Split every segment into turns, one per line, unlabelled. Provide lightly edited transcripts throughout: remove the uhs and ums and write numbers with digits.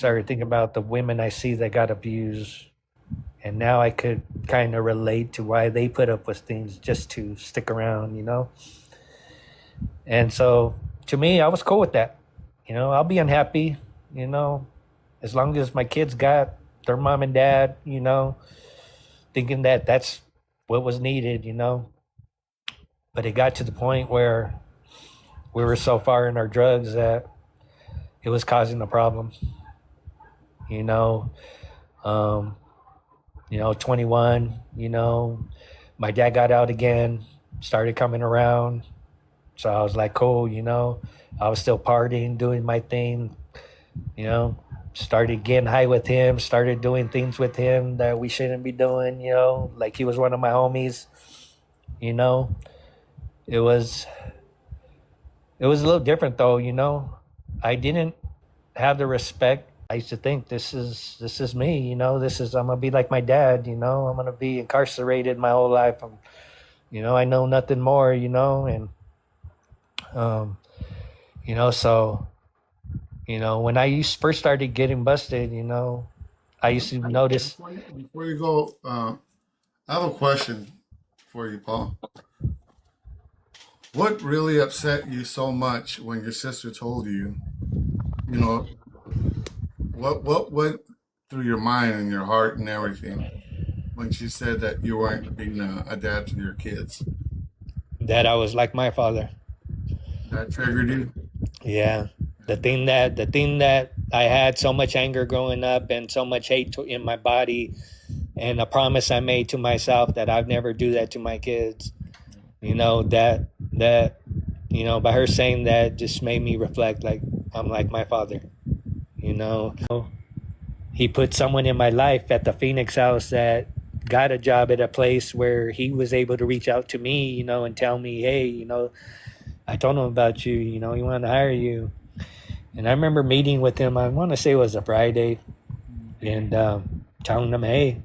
started thinking about the women I see that got abused. And now I could kind of relate to why they put up with things just to stick around, you know? And so to me, I was cool with that. You know, I'll be unhappy, you know, as long as my kids got their mom and dad, you know, thinking that that's what was needed, you know. But it got to the point where we were so far in our drugs that it was causing a problem, you know. Um, 21, you know, my dad got out again, started coming around. So I was like, cool, you know, I was still partying, doing my thing, you know, started getting high with him, started doing things with him that we shouldn't be doing, you know, like he was one of my homies, you know. It was it was a little different though, you know. I didn't have the respect. I used to think this is me, you know, I'm gonna be like my dad, you know, I'm gonna be incarcerated my whole life. I know nothing more, you know, and um, so when I used first started getting busted, I used to notice.
Before you go, I have a question for you, Paul. What really upset you so much when your sister told you, you know, what went through your mind and your heart and everything when she said that you weren't being a dad to your kids?
That I was like my father.
That triggered you?
Yeah. The thing that I had so much anger growing up and so much hate in my body, and a promise I made to myself that I'd never do that to my kids. By her saying that just made me reflect, like I'm like my father. You know, he put someone in my life at the Phoenix house that got a job at a place where he was able to reach out to me, and tell me, hey, I told him about you, he wanted to hire you. And I remember meeting with him, I want to say it was a Friday, and telling him, hey,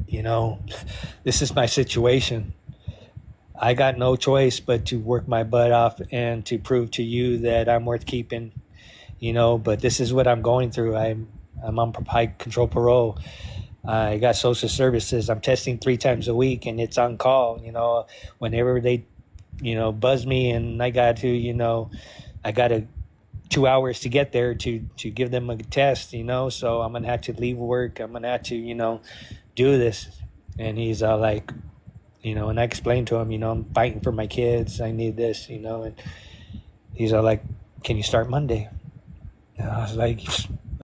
you know, this is my situation. I got no choice but to work my butt off and to prove to you that I'm worth keeping, but this is what I'm going through. I'm on high control parole. I got social services. I'm testing 3 times a week and it's on call, whenever they, buzz me, and I got 2 hours to get there to give them a test, so I'm going to have to leave work. I'm going to have to, do this. And he's like, and I explained to him, I'm fighting for my kids. I need this, and he's all like, can you start Monday? And I was like,